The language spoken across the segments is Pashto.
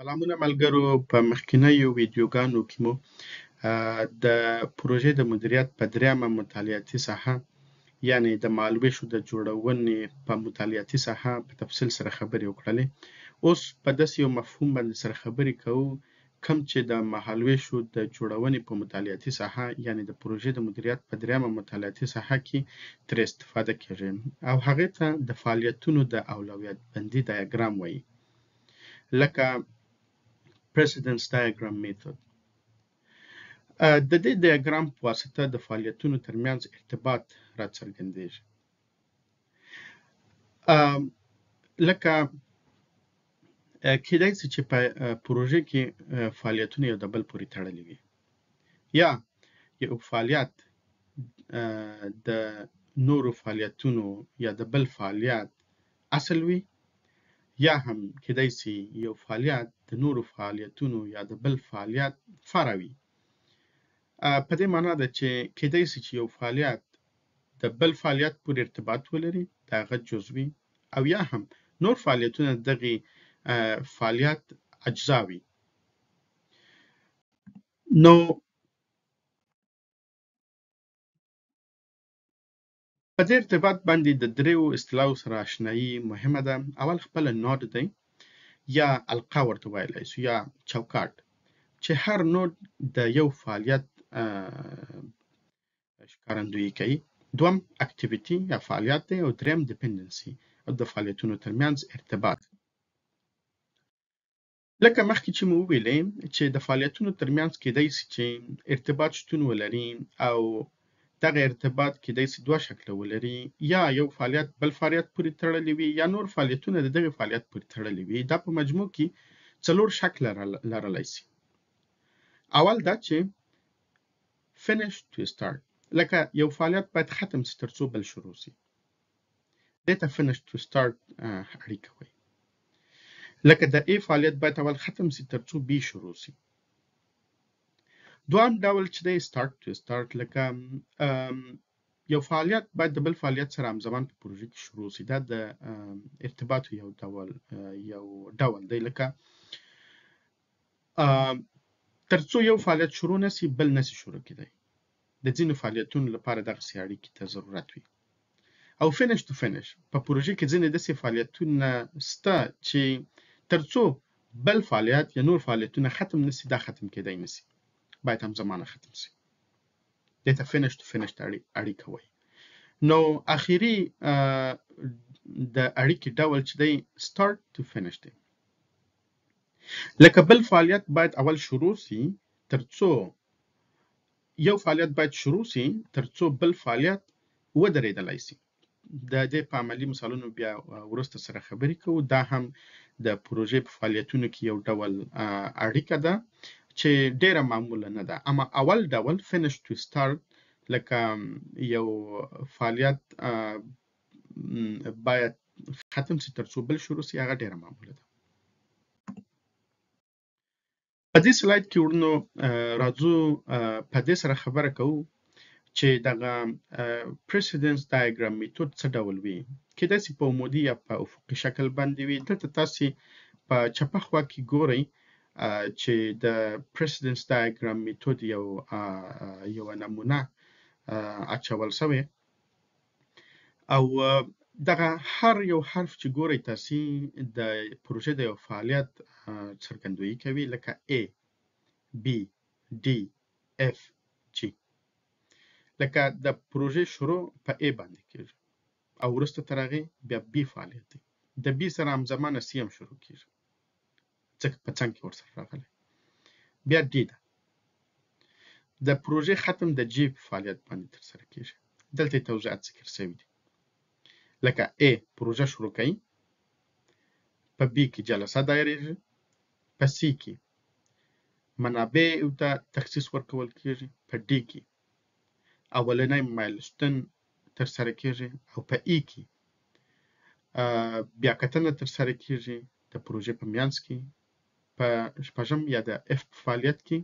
سلامونه ملګرو. په مخکینیو ویډیوګانو کې مو د پروژې د مدیریت په دریمه مطالعاتي ساحه یعنې د مهالویشو د جوړونې په مطالعاتي ساحه په تفصیل سره خبرې وکړلې. اوس په داسې یو مفهوم باندې سره خبرې کوو کوم چې د مهالویشو د جوړونې په مطالعاتي ساحه یعنې د پروژې د مدیریت په دریمه مطالعاتي ساحه کې ترې استفاده کیږي او هغې ته د فعالیتونو د اولویت بندي ډایاګرام وایي، لکه precedence diagram method. د دې ډایاګرام په واسطه د فعالیتونو ترمنځ ارتباط راڅرګندېږي. لکه کېدای شي چې په پروژې کې فعالیتونه یو د بل پورې تړلي وي، یا یو فعالیت د نورو فعالیتونو یا د بل فعالیت اصل وي، یا هم کېدای شي یو فعالیت د نورو فعالیتونو یا د بل فعالیت فرع وي. په دې معنا ده چې کېدای شي چې یو فعالیت د بل فعالیت پورې ارتباط ولري، د هغه جزوي، او یا هم نور فعالیتونه دغه فعالیت اجزا وي. نو په دې ارتباط باندې د دریو اصطلاحو سره آشنایي مهمه ده. اول خپله نود دی یا القا ورته ویلی شو یا چوکاټ، چې هر نود د یو فعالیت ښکارندویي کوي. دوم اکټیویټي یا فعالیت دی، او دریم ډیپندنسي او د فعالیتونو ترمنځ ارتباط. لکه مخکې چې مو وویلې چې د فعالیتونو ترمنځ کېدای شي چې ارتباط شتون ولري، او دغه ارتباط کېدای شي دوه شکله ولري، یا یو فعالیت بل فعالیت پورې تړلی وي، یا نور فعالیتونه د دغه فعالیت پورې تړلي وي. دا په مجموع کې څلور شکله لرلی شي. اول دا چې finish to start، لکه یو فعالیت باید ختم شي ترڅو بل شروع شي. دې ته finish to start اړیکه وایي. لکه د A فعالیت باید اول ختم شي ترڅو B شروع شي. دوام ډول چې دی start to start، لکه یو فعالیت باید د بل فعالیت سره همزمان په پروژه کې شروع شي. دا د ارتباط یو ډول دی. لکه ترڅو یو فعالیت شروع نشي بل نشي شروع کېدی. د ځینو فعالیتونو لپاره دغسې اړیکې ته ضرورت وي. او finish to finish، په پروژه کې ځینې داسې فعالیتونه شته چې ترڅو بل فعالیت یا نور فعالیتونه ختم نشي، دا ختم کېدی نشي، باید همزمانه ختم شي. دې ته finish to finish اړیکه وایي. نو اخري د اړیکې ډول چې دی start to finish دی. لکه بل فعالیت باید اول شروع شي ترڅو یو فعالیت باید شروع شي ترڅو بل فعالیت ودرېدلی شي. د دې په عملي مثالونو بیا وروسته سره خبرې کوو. دا هم د پروژې په فعالیتونو کې یو ډول اړیکه ده چې ډیره معموله نه ده. اما اول ډول finish to start، لکه یو فعالیت باید ختم شي ترڅو بل شروع شي، هغه ډیره معموله ده. په دې سلاید کې ورنو راځو په دې سره خبره کوو چې دغه precedence diagram میتود څه ډول وي. کېدای شي په عمودي یا په افقي شکل باندې وي. دلته تاسې په چپه خوا کې ګورئ چې د precedence diagram میتود یو نمونه اچول شوی، او دغه هر یو حرف چې ګورئ تاسې د پروژې د یو فعالیت څرګندویي کوي، لکه A، B، D، F، G. لکه د پروژې شروع په A باندې کېږي او وروسته تر هغې بیا B فعالیت دی. د B سره همزمانه C هم شروع کېږي، ځکه په څنګ کې ورسره راغلی. بیا D ده. د پروژې ختم د G فعالیت باندې ترسره کېږي. دلته یې توضیحات ذکر شوي دي. لکه A پروژه شروع کوي، په B کې جلسه دایریږي، په C کې منابع ته تخصیص ورکول کېږي، په D کې اولنی مایلستون ترسره کېږي، او په E کې بیا کتنه ترسره کېږي د پروژې په میانځ کې. په شپږم یا د F فعالیت کې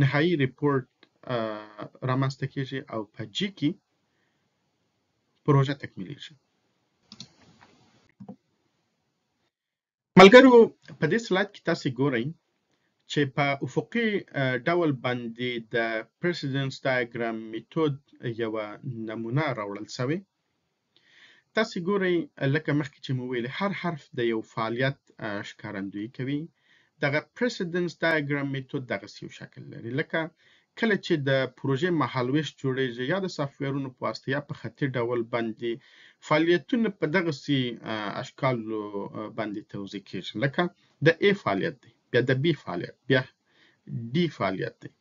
نهایي ریپورټ رامنځته کېږي، او په G کې پروژه تکمیلیږي. ملګرو په دې سلاید کې تاسو ګورئ چې په افقي ډول باندې د پریسیډنس ډایاګرام میتود یو نمونه راوړل شوی. تاسو ګورئ لکه مخکې چې مو ویل هر حرف د یو فعالیت ښکارندویي کوي. دغه پریسیډنس ډایاګرام میتود دغه یو شکل لري، لکه کله چې د پروژې مهالویش جوړیږي یا د سافټویرونو په واسطه یا په خطي ډول باندې فعالیتونه په دغه اشکالو باندې توضیح کیږي، لکه د A فعالیت دی، بیا د B فعالیت، بیا D فعالیت دی،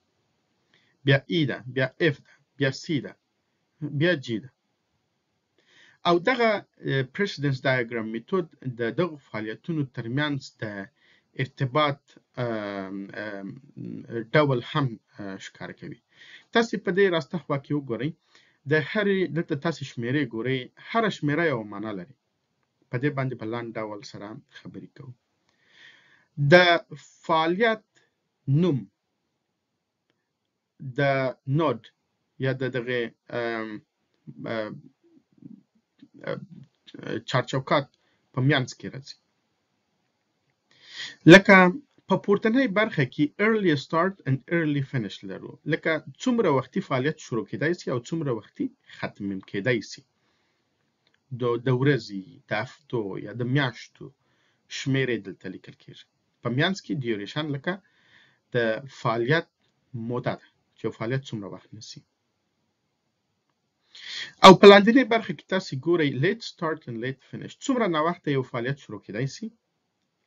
بیا E ده، بیا F ده، بیا C ده، بیا G ده. او دغه پریسیډنس ډایاګرام میتود د دغه فعالیتونو ترمنځ د ارتباط ډول هم ښکار کوي. تاسو په دې راسته خوا کې وګورئ، د هرې دلته تاسو شمیرې ګورئ، هر شمیره یو معنا لري. په دې باندې په لاندې ډول سره خبرې کوو. د فعالیت نوم د نود یا د دغه چارچوکات په میانس کې راځي. لکه په پورتنۍ برخه کې early start and early finish لرو، لکه څومره وختي فعالیت شروع کېدای شي او څومره وختي ختم کېدای شي. د ورځې، د هفتو یا د میاشتو شمیرې دلته لیکل کېږي. په میانس کې ډیوریشن لکه د فعالیت موده ده چې فعالیت څومره وخت نیسي. او په لاندنۍ برخه کې تاسو ګورئ late start and late finish، څومره ناوخته یو فعالیت شروع کېدای شي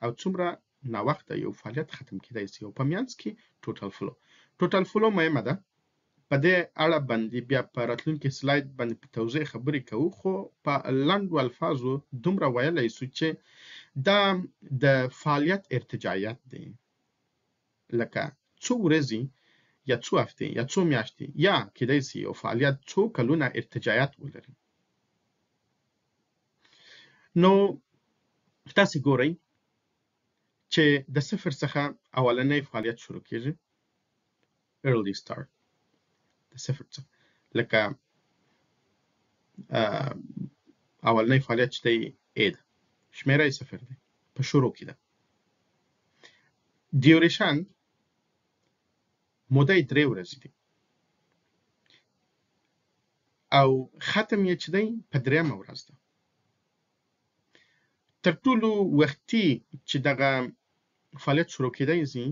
او څومره ناوخته یو فعالیت ختم کېدای شي. او په میانس کې ټوټل فلو. ټوټل فلو مهمه ده. په دې اړه باندې بیا په راتلونکي سلاید باندې په توضیح خبرې کوو، خو په لنډو الفاظو دومره ویلی شو چې دا د فعالیت ارتجاعیت دی، لکه څو ورځې یا څو هفتې یا څو میاشتې یا کېدای شي یو فعالیت څو کلونه ارتجاعیت ولري. نو تاسو ګورئ چې د صفر څخه اولنی فعالیت شروع کېږي، early start، د صفر څخه، لکه اولنی فعالیت چې دی A ده، شمیره یې صفر دی، په شروع کې ده. ډیوریشن موده یې 3 ورځې دی او ختم یې چې دی په 3مه ورځ ده. تر ټولو وختي چې دغه فعالیت شروع کېدای شي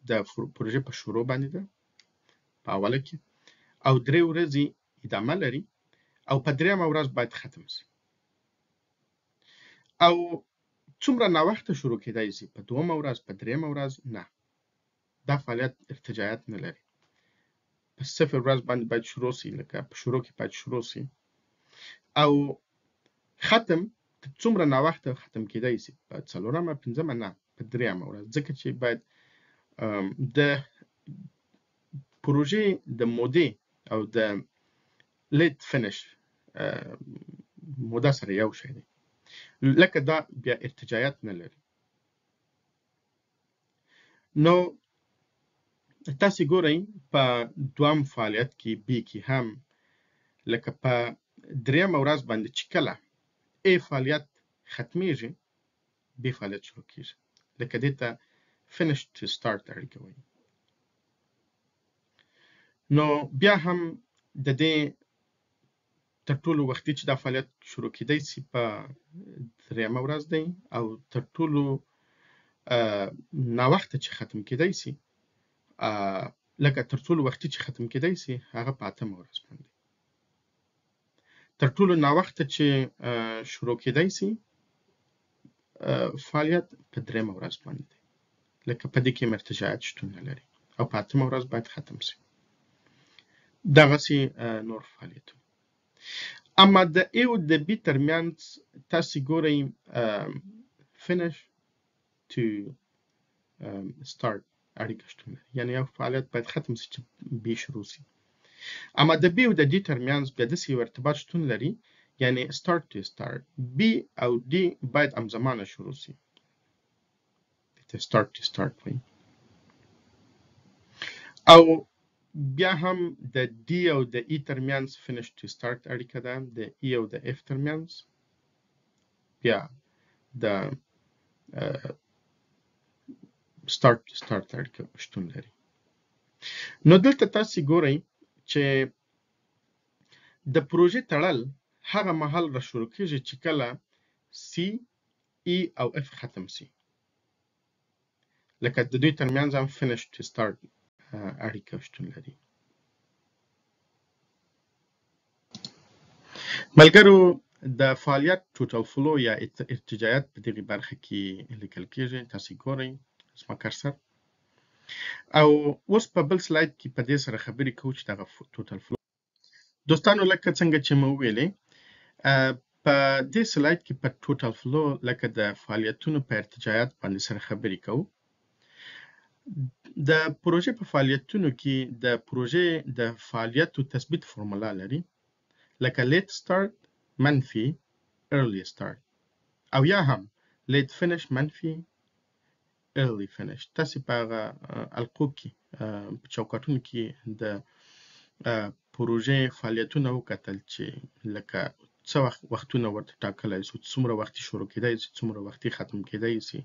د پروژې په شروع باندې ده په اوله کې، او 3 ورځې ادامه لري او په 3مه ورځ باید ختم شي. او څومره ناوخته شروع کېدای شي په 2مه ورځ، په 3مه ورځ نه، دا فعالیت ارتجاعیت نه لري. په 0 ورځ باندې باید شروع شي، لکه په شروع کې باید شروع شي. او ختم څومره ناوخته ختم کېدای شي په 4مه، 5مه، نه، په 3مه ورځ، ځکه چې باید د پروژې د مودې او د لیت فینش موده سره یو شی دی، لکه دا بیا ارتجاعیت نه لري. نو تاسو ګورئ په دوام فعالیت کې B کې هم لکه په 3مه ورځ باندې چې کله A فعالیت ختمیږي B فعالیت شروع کېږي، لکه دې ته finish to start اړیکه وایي. نو بیا هم د دې تر ټولو وختي چې دا فعالیت شروع کېدای شي په 3مه ورځ دی او تر ټولو ناوخته چې ختم کېدای شي، لکه تر ټولو وختي چې ختم کېدای شي هغه په 8مه ورځ باندې. تر ټولو ناوخته چې شروع کېدای شي فعالیت په 3مه ورځ باندې دی، لکه په دې کې ارتجاعیت شتون نه لري او په 8مه ورځ باید ختم شي. دغسې نور فعالیتونه. اما د A او د B ترمنځ تاسو ګورئ finish to start اړیکه شتون لري، یعنې یو فعالیت باید ختم شي چې B شروع شي. اما د B او د D ترمنځ بیا داسې یو ارتباط شتون لري، یعنې start to start، B او D باید همزمانه شروع شي، start to start وایي. او بیا هم د D او د E ترمنځ finish to start اړیکه ده، د E او د F ترمنځ بیا د start اړیکه شتون لري. نو دلته تاسو ګورئ چې د پروژې تړل هغه مهال را شروع کیږي چې کله C E او F ختم سي، لکه د دوی ترمنځ هم finish to start اړیکه شتون لري. ملګرو د فعالیت ټوټل فلو یا ارتجاعیت په دغه برخه کې لیکل کیږي، تاسو ګورئ زما کرسر. او اوس په بل سلاید کې په دې سره خبرې کوو چې دغه ټوټل فلو دوستانو لکه څنګه چې مو ویلې په دې سلاید کې په ټوټل فلو لکه د فعالیتونو په ارتجاعیت باندې سره خبرې کوو. د پروژې په فعالیتونو کې د پروژې د فعالیتو تثبیت فرمولا لري، لکه late start منفي early start او یا هم late finish منفي early finish. تاسو په القوب کې په چوکاټونو کې د پروژې فعالیتونه وکتل چې لکه څه وختونه ورته ټاکلی شو، څومره وختي شروع کېدای شي، څومره وختي ختم کېدای شي،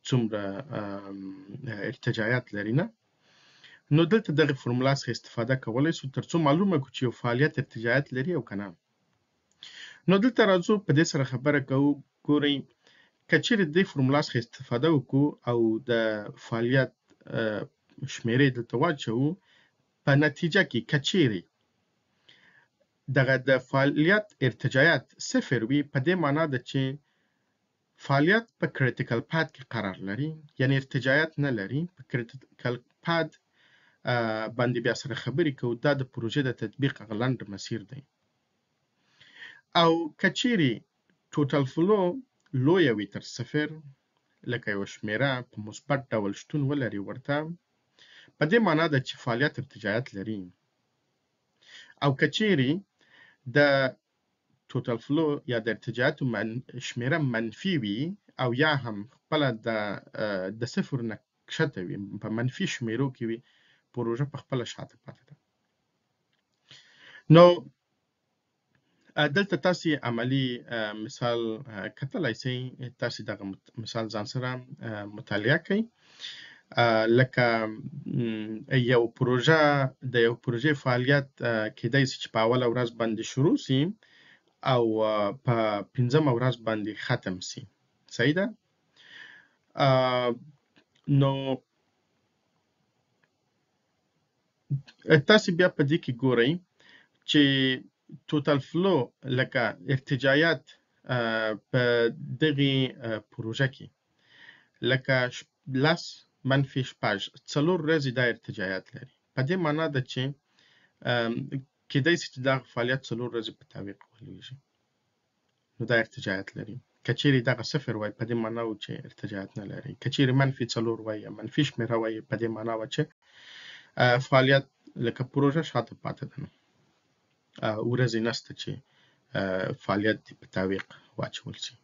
څومره ارتجاعیت لري نه. نو دلته دغه فرمولا څخه استفاده کولی شو ترڅو معلومه کړو چې یو فعالیت ارتجاعیت لري او که نه. نو دلته راځو په دې سره خبره کوو. ګورئ که چیرې د دې فرمولا څخه استفاده وکړو او د فعالیت شمیرې دلته واچوو، په نتیجه کې که چیرې دغه د فعالیت ارتجاعیت صفر وي، په دې معنا ده چې فعالیت په کریټیکل پاد کې قرار لري، یعنی ارتجاعیت نه لري. په کریټیکل پاد باندې بیا سره خبرې کوو، دا د پروژې د تطبیق هغه لنډ مسیر دی. او که چیرې ټوټل فلو لویه وي تر صفر، لکه یوه شمیره په مثبت ډول شتون ولري ورته، په دې معنا ده چې فعالیت ارتجاعیت لري. او که چیرې د ټوټل فلو یا د ارتجاعیتو شمیره منفي وي او یا هم خپله د صفر نه کښته وي، په منفي شمیرو کې وي، پروژه په خپله شاته پاتې ده. نو دلته تاسو عملی مثال کتلی شئ، تاسو دغه مثال ځان سره مطالعه کړئ. لکه یو پروژه د یو پروژې فعالیت کېدای شي چې په اوله ورځ باندې شروع شي او په 5مه ورځ باندې ختم شي. صحیح ده؟ نو تاسو بیا په دې کې ګورئ چې ټوټل فلو لکه ارتجاعیت په دغه پروژه کې لکه 10 منفي 6 څلور ورځې دا ارتجاعیت لري. په دې معنا ده چې کېدای شي چې دغه فعالیت څلور ورځې په تعویق ولویږي، نو دا ارتجاعیت لري. که چیرې دغه صفر وای په دې معنا و چې ارتجاعیت نه لري. که چیرې منفي 4 وای یا منفي شمیره وای په دې معنا و چې فعالیت لکه پروژه شاته پاتې ده، ورځې نشته چې فعالیت په تعویق واچول شي.